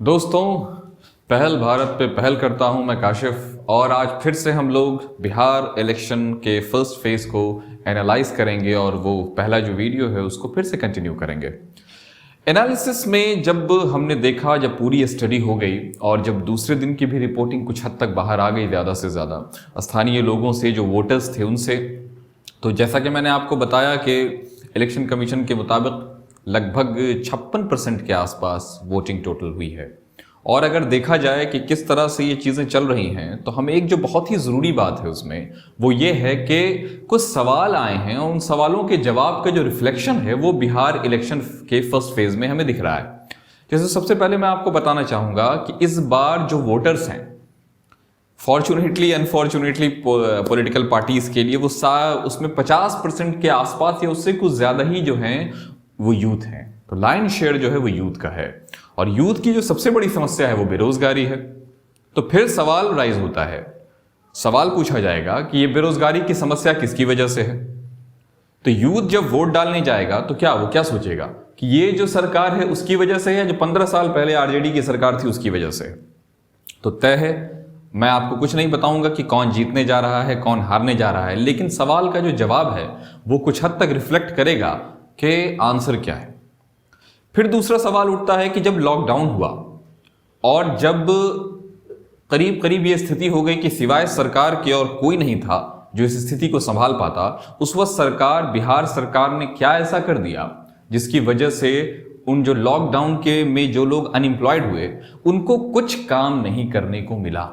दोस्तों, पहल भारत पे पहल करता हूं मैं काशिफ। और आज फिर से हम लोग बिहार इलेक्शन के फर्स्ट फेज को एनालाइज करेंगे और वो पहला जो वीडियो है उसको फिर से कंटिन्यू करेंगे। एनालिसिस में जब हमने देखा, जब पूरी स्टडी हो गई और जब दूसरे दिन की भी रिपोर्टिंग कुछ हद तक बाहर आ गई ज़्यादा से ज़्यादा स्थानीय लोगों से, जो वोटर्स थे उनसे, तो जैसा कि मैंने आपको बताया कि इलेक्शन कमीशन के मुताबिक लगभग 56% के आसपास वोटिंग टोटल हुई है। और अगर देखा जाए कि किस तरह से ये चीज़ें चल रही हैं, तो हमें एक जो बहुत ही ज़रूरी बात है उसमें वो ये है कि कुछ सवाल आए हैं और उन सवालों के जवाब का जो रिफ्लेक्शन है वो बिहार इलेक्शन के फर्स्ट फेज़ में हमें दिख रहा है। जैसे सबसे पहले मैं आपको बताना चाहूँगा कि इस बार जो वोटर्स हैं, फॉर्चुनेटली अनफॉर्चुनेटली पॉलिटिकल पार्टीज के लिए, वो उसमें 50% के आसपास या उससे कुछ ज़्यादा ही जो हैं वो यूथ हैं। तो लाइन शेयर जो है वो यूथ का है और यूथ की जो सबसे बड़ी समस्या है वो बेरोजगारी है। तो फिर सवाल राइज होता है, सवाल पूछा जाएगा कि ये बेरोजगारी की समस्या किसकी वजह से है। तो यूथ जब वोट डालने जाएगा तो वो क्या सोचेगा कि ये जो सरकार है उसकी वजह से है, जो 15 साल पहले आरजेडी की सरकार थी उसकी वजह से है। तो तय है, मैं आपको कुछ नहीं बताऊंगा कि कौन जीतने जा रहा है, कौन हारने जा रहा है, लेकिन सवाल का जो जवाब है वो कुछ हद तक रिफ्लेक्ट करेगा कि आंसर क्या है। फिर दूसरा सवाल उठता है कि जब लॉकडाउन हुआ और जब करीब करीब ये स्थिति हो गई कि सिवाय सरकार के और कोई नहीं था जो इस स्थिति को संभाल पाता, उस वक्त बिहार सरकार ने क्या ऐसा कर दिया जिसकी वजह से उन जो लॉकडाउन के में जो लोग अनएम्प्लॉयड हुए उनको कुछ काम नहीं करने को मिला।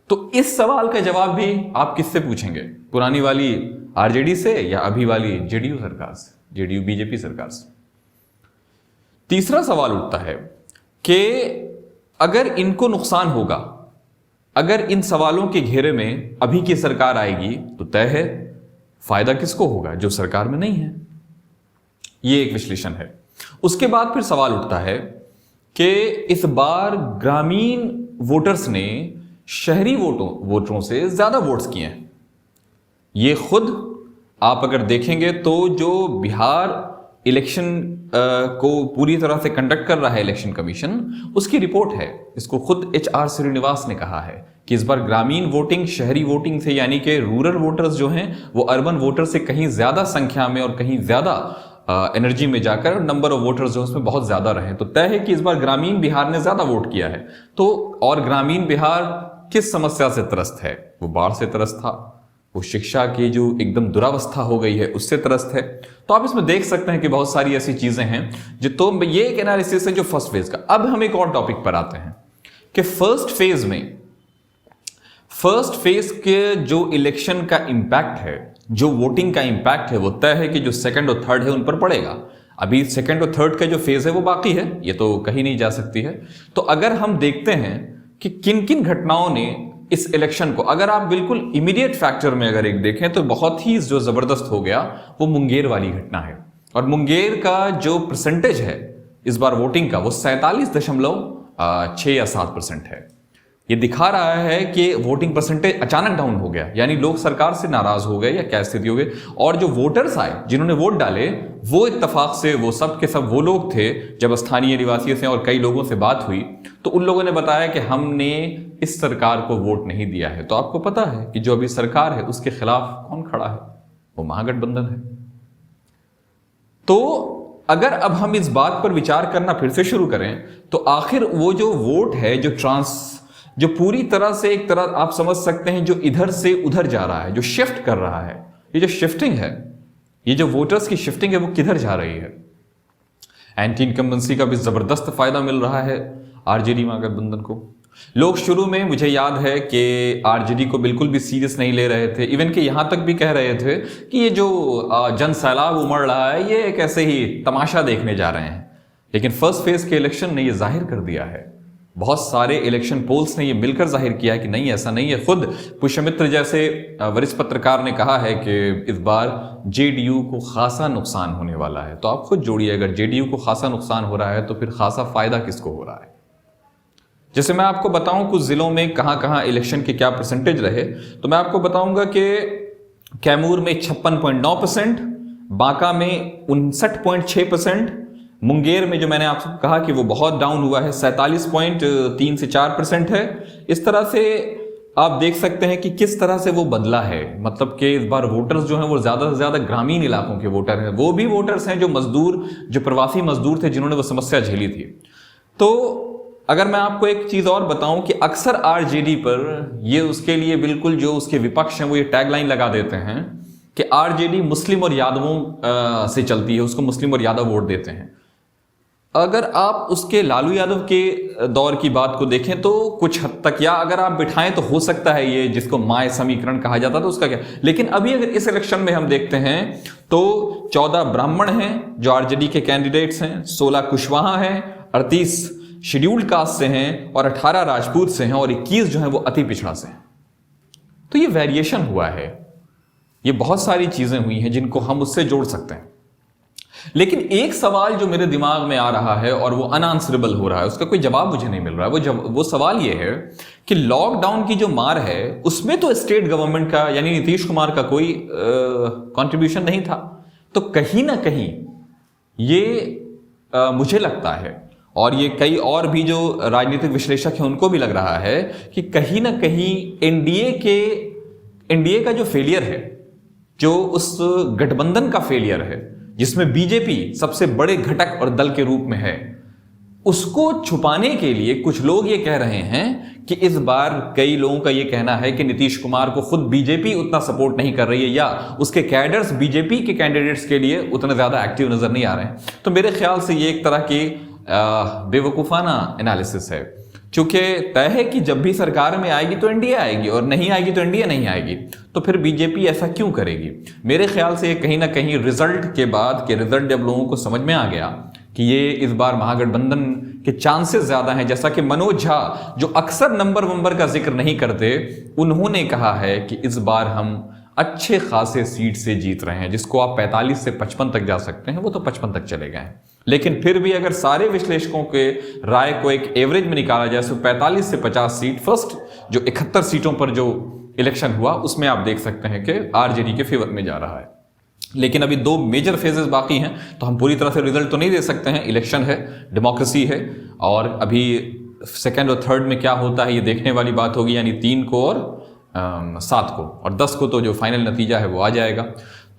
तो इस सवाल का जवाब भी आप किससे पूछेंगे? पुरानी वाली आरजेडी से या अभी वाली जेडीयू सरकार से, जेडीयू बीजेपी सरकार से? तीसरा सवाल उठता है कि अगर इनको नुकसान होगा, अगर इन सवालों के घेरे में अभी की सरकार आएगी तो तय है फायदा किसको होगा? जो सरकार में नहीं है। ये एक विश्लेषण है। उसके बाद फिर सवाल उठता है कि इस बार ग्रामीण वोटर्स ने शहरी वोटरों से ज्यादा वोट्स किए हैं। ये खुद आप अगर देखेंगे तो जो बिहार इलेक्शन को पूरी तरह से कंडक्ट कर रहा है इलेक्शन कमीशन, उसकी रिपोर्ट है। इसको खुद HR श्रीनिवास ने कहा है कि इस बार ग्रामीण वोटिंग शहरी वोटिंग से, यानी कि रूरल वोटर्स जो हैं वो अर्बन वोटर से कहीं ज्यादा संख्या में और कहीं ज्यादा एनर्जी में जाकर नंबर ऑफ वोटर्स जो उसमें बहुत ज्यादा रहे। तो तय है कि इस बार ग्रामीण बिहार ने ज्यादा वोट किया है। तो और ग्रामीण बिहार किस समस्या से त्रस्त है? वो बाढ़ से त्रस्त था, वो शिक्षा की जो एकदम दुरावस्था हो गई है उससे त्रस्त है। तो आप इसमें देख सकते हैं कि बहुत सारी ऐसी चीजें हैं जो, तो ये एक एनालिसिस है जो फर्स्ट फेज का। अब हम एक और टॉपिक पर आते हैं कि फर्स्ट फेज के जो इलेक्शन का इंपैक्ट है, जो वोटिंग का इंपैक्ट है, वो तय है कि जो सेकंड और थर्ड है उन पर पड़ेगा। अभी सेकंड और थर्ड का जो फेज है वो बाकी है, ये तो कहीं नहीं जा सकती है। तो अगर हम देखते हैं कि किन किन घटनाओं ने इस इलेक्शन को, अगर आप बिल्कुल इमीडिएट फैक्टर में अगर एक देखें तो बहुत ही जो जबरदस्त हो गया वो मुंगेर वाली घटना है। और मुंगेर का जो परसेंटेज है इस बार वोटिंग का वो 47.6 या 7% है। ये दिखा रहा है कि वोटिंग परसेंटेज अचानक डाउन हो गया, यानी लोग सरकार से नाराज हो गए या क्या स्थिति हो गई। और जो वोटर्स आए जिन्होंने वोट डाले वो इत्तेफाक से वो सब के सब वो लोग थे, जब स्थानीय निवासियों से और कई लोगों से बात हुई तो उन लोगों ने बताया कि हमने इस सरकार को वोट नहीं दिया है। तो आपको पता है कि जो अभी सरकार है उसके खिलाफ कौन खड़ा है? वो महागठबंधन है। तो अगर अब हम इस बात पर विचार करना फिर से शुरू करें तो आखिर वो जो वोट है जो पूरी तरह से एक तरह आप समझ सकते हैं जो इधर से उधर जा रहा है, जो शिफ्ट कर रहा है, ये जो शिफ्टिंग है, ये जो वोटर्स की शिफ्टिंग है वो किधर जा रही है? एंटी इनकम्बेंसी का भी जबरदस्त फायदा मिल रहा है आरजेडी महागठबंधन को। लोग शुरू में, मुझे याद है कि आरजेडी को बिल्कुल भी सीरियस नहीं ले रहे थे, इवन कि यहां तक भी कह रहे थे कि ये जो जन सैलाब उमड़ रहा है ये एक ऐसे ही तमाशा देखने जा रहे हैं। लेकिन फर्स्ट फेज के इलेक्शन ने ये जाहिर कर दिया है, बहुत सारे इलेक्शन पोल्स ने ये मिलकर जाहिर किया है कि नहीं, ऐसा नहीं है। खुद पुष्यमित्र जैसे वरिष्ठ पत्रकार ने कहा है कि इस बार जेडीयू को खासा नुकसान होने वाला है। तो आप खुद जोड़िए, अगर जेडीयू को खासा नुकसान हो रहा है तो फिर खासा फायदा किसको हो रहा है? जैसे मैं आपको बताऊं कुछ जिलों में कहां कहां इलेक्शन के क्या परसेंटेज रहे, तो मैं आपको बताऊंगा कि कैमूर में 56.9%, बांका में 59.6%, मुंगेर में जो मैंने आपसे कहा कि वो बहुत डाउन हुआ है, 47.3 से 4% है। इस तरह से आप देख सकते हैं कि किस तरह से वो बदला है। मतलब कि इस बार वोटर्स जो हैं वो ज्यादा से ज्यादा ग्रामीण इलाकों के वोटर हैं, वो भी वोटर्स हैं जो मजदूर, जो प्रवासी मजदूर थे, जिन्होंने वो समस्या झेली थी। तो अगर मैं आपको एक चीज और बताऊं कि अक्सर आरजेडी पर ये उसके लिए बिल्कुल जो उसके विपक्ष हैं वो ये टैगलाइन लगा देते हैं कि आरजेडी मुस्लिम और यादवों से चलती है, उसको मुस्लिम और यादव वोट देते हैं। अगर आप उसके लालू यादव के दौर की बात को देखें तो कुछ हद तक, या अगर आप बिठाएं तो हो सकता है ये जिसको माय समीकरण कहा जाता था उसका क्या, लेकिन अभी अगर इस इलेक्शन में हम देखते हैं तो 14 ब्राह्मण हैं जो आरजेडी के कैंडिडेट्स हैं, 16 कुशवाहा हैं, 38 शेड्यूल्ड कास्ट से हैं और 18 राजपूत से हैं और 21 जो हैं वो अति पिछड़ा से हैं। तो ये वेरिएशन हुआ है, ये बहुत सारी चीजें हुई हैं जिनको हम उससे जोड़ सकते हैं। लेकिन एक सवाल जो मेरे दिमाग में आ रहा है और वो अनआंसरेबल हो रहा है, उसका कोई जवाब मुझे नहीं मिल रहा है। वो सवाल ये है कि लॉकडाउन की जो मार है उसमें तो स्टेट गवर्नमेंट का यानी नीतीश कुमार का कोई कंट्रीब्यूशन नहीं था। तो कहीं ना कहीं ये मुझे लगता है, और ये कई और भी जो राजनीतिक विश्लेषक हैं उनको भी लग रहा है कि कहीं ना कहीं एनडीए का जो फेलियर है, जो उस गठबंधन का फेलियर है जिसमें बीजेपी सबसे बड़े घटक और दल के रूप में है, उसको छुपाने के लिए कुछ लोग ये कह रहे हैं कि इस बार कई लोगों का ये कहना है कि नीतीश कुमार को खुद बीजेपी उतना सपोर्ट नहीं कर रही है या उसके कैडर्स बीजेपी के कैंडिडेट्स के लिए उतने ज्यादा एक्टिव नजर नहीं आ रहे हैं। तो मेरे ख्याल से ये एक तरह की बेवकूफाना एनालिसिस है, क्योंकि तय है कि जब भी सरकार में आएगी तो एनडीए आएगी और नहीं आएगी तो एनडीए नहीं आएगी, तो फिर बीजेपी ऐसा क्यों करेगी। मेरे ख्याल से ये कहीं ना कहीं रिजल्ट के बाद के रिजल्ट जब लोगों को समझ में आ गया कि ये इस बार महागठबंधन के चांसेस ज्यादा हैं, जैसा कि मनोज झा जो अक्सर नंबर का जिक्र नहीं करते, उन्होंने कहा है कि इस बार हम अच्छे खासे सीट से जीत रहे हैं, जिसको आप 45 से 55 तक जा सकते हैं, वो तो 55 तक चले गए हैं। लेकिन फिर भी अगर सारे विश्लेषकों के राय को एक एवरेज में निकाला जाए तो 45 से 50 सीट, फर्स्ट जो 71 सीटों पर जो इलेक्शन हुआ उसमें आप देख सकते हैं कि आरजेडी के फेवर में जा रहा है। लेकिन अभी 2 मेजर फेजेस बाकी हैं, तो हम पूरी तरह से रिजल्ट तो नहीं दे सकते हैं। इलेक्शन है, डेमोक्रेसी है, और अभी सेकेंड और थर्ड में क्या होता है ये देखने वाली बात होगी, यानी 3 को और 7 को और 10 को तो जो फाइनल नतीजा है वो आ जाएगा।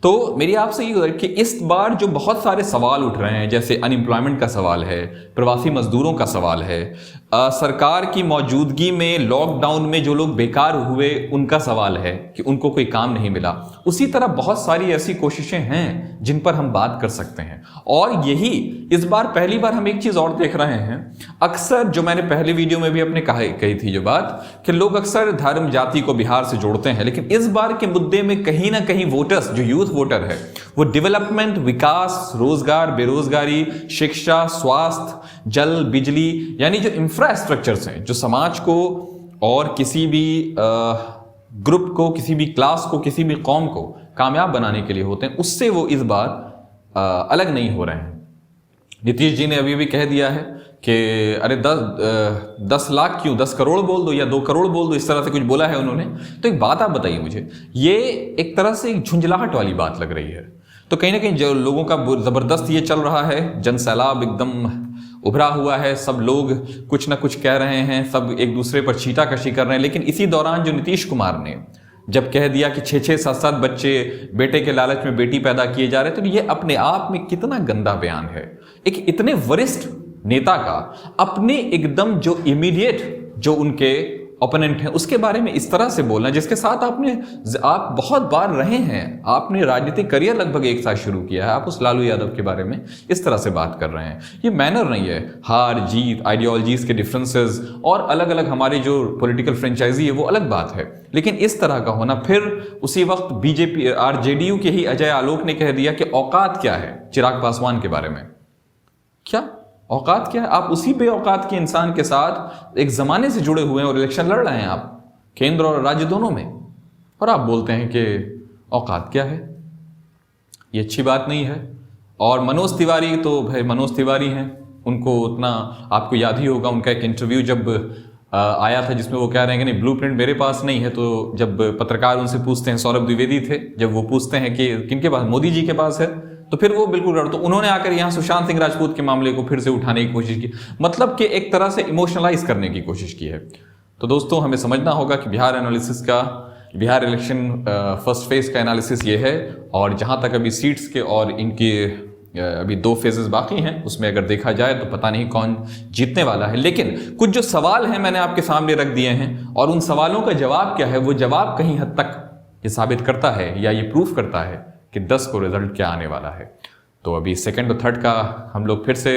तो मेरी आपसे ये है कि इस बार जो बहुत सारे सवाल उठ रहे हैं, जैसे अनएम्प्लॉयमेंट का सवाल है, प्रवासी मजदूरों का सवाल है, सरकार की मौजूदगी में लॉकडाउन में जो लोग बेकार हुए उनका सवाल है कि उनको कोई काम नहीं मिला, उसी तरह बहुत सारी ऐसी कोशिशें हैं जिन पर हम बात कर सकते हैं। और यही इस बार पहली बार हम एक चीज और देख रहे हैं, अक्सर जो मैंने पहले वीडियो में भी अपने कही थी जो बात कि लोग अक्सर धर्म जाति को बिहार से जोड़ते हैं, लेकिन इस बार के मुद्दे में कहीं ना कहीं वोटर्स, जो यूथ वोटर है, वो डेवलपमेंट, विकास, रोजगार, बेरोजगारी, शिक्षा, स्वास्थ्य, जल, बिजली, यानी जो इंफ्रास्ट्रक्चर्स हैं जो समाज को और किसी भी ग्रुप को, किसी भी क्लास को, किसी भी कौम को कामयाब बनाने के लिए होते हैं, उससे वो इस बार अलग नहीं हो रहे हैं। नीतीश जी ने अभी भी कह दिया है कि अरे 10 लाख क्यों, 10 करोड़ बोल दो या 2 करोड़ बोल दो, इस तरह से कुछ बोला है उन्होंने। तो एक बात आप बताइए मुझे, ये एक तरह से एक झुंझलाहट वाली बात लग रही है। तो कहीं ना कहीं जो लोगों का जबरदस्त ये चल रहा है, जन सैलाब एकदम उभरा हुआ है, सब लोग कुछ ना कुछ कह रहे हैं, सब एक दूसरे पर छींटाकशी कर रहे हैं। लेकिन इसी दौरान जो नीतीश कुमार ने जब कह दिया कि 6-6, 7-7 बच्चे बेटे के लालच में बेटी पैदा किए जा रहे थे, तो ये अपने आप में कितना गंदा बयान है एक इतने वरिष्ठ नेता का, अपने एकदम जो इमीडिएट जो उनके ओपोनेंट हैं उसके बारे में इस तरह से बोलना, जिसके साथ आप बहुत बार रहे हैं, आपने राजनीतिक करियर लगभग एक साथ शुरू किया है, आप उस लालू यादव के बारे में इस तरह से बात कर रहे हैं। ये मैनर नहीं है। हार जीत, आइडियोलॉजीज के डिफरेंसेस और अलग अलग हमारी जो पॉलिटिकल फ्रेंचाइजी है वो अलग बात है, लेकिन इस तरह का होना। फिर उसी वक्त बीजेपी, आरजेडीयू के ही अजय आलोक ने कह दिया कि औकात क्या है चिराग पासवान के बारे में। क्या औकात क्या है? आप उसी बेऔकात के इंसान के साथ एक जमाने से जुड़े हुए हैं और इलेक्शन लड़ रहे हैं आप, केंद्र और राज्य दोनों में, और आप बोलते हैं कि औकात क्या है। ये अच्छी बात नहीं है। और मनोज तिवारी तो भाई मनोज तिवारी हैं, उनको उतना आपको याद ही होगा, उनका एक इंटरव्यू जब आया था जिसमें वो कह रहे हैं कि नहीं ब्लूप्रिंट मेरे पास नहीं है। तो जब पत्रकार उनसे पूछते हैं, सौरभ द्विवेदी थे, जब वो पूछते हैं कि किनके पास, मोदी जी के पास है, तो फिर वो बिल्कुल तो उन्होंने आकर यहाँ सुशांत सिंह राजपूत के मामले को फिर से उठाने की कोशिश की, मतलब कि एक तरह से इमोशनलाइज करने की कोशिश की है। तो दोस्तों हमें समझना होगा कि बिहार इलेक्शन फर्स्ट फेज का एनालिसिस ये है, और जहां तक अभी सीट्स के और इनके अभी 2 फेजेस बाकी हैं, उसमें अगर देखा जाए तो पता नहीं कौन जीतने वाला है। लेकिन कुछ जो सवाल हैं मैंने आपके सामने रख दिए हैं, और उन सवालों का जवाब क्या है, वो जवाब कहीं हद तक ये साबित करता है या ये प्रूफ करता है कि 10 को रिजल्ट क्या आने वाला है। तो अभी सेकंड और थर्ड का हम लोग फिर से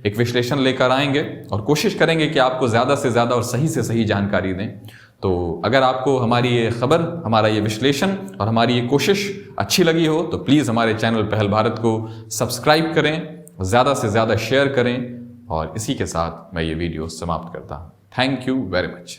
एक विश्लेषण लेकर आएंगे और कोशिश करेंगे कि आपको ज़्यादा से ज़्यादा और सही से सही जानकारी दें। तो अगर आपको हमारी ये खबर, हमारा ये विश्लेषण और हमारी ये कोशिश अच्छी लगी हो तो प्लीज़ हमारे चैनल पहल भारत को सब्सक्राइब करें, ज़्यादा से ज़्यादा शेयर करें, और इसी के साथ मैं ये वीडियो समाप्त करता हूँ। Thank you very much.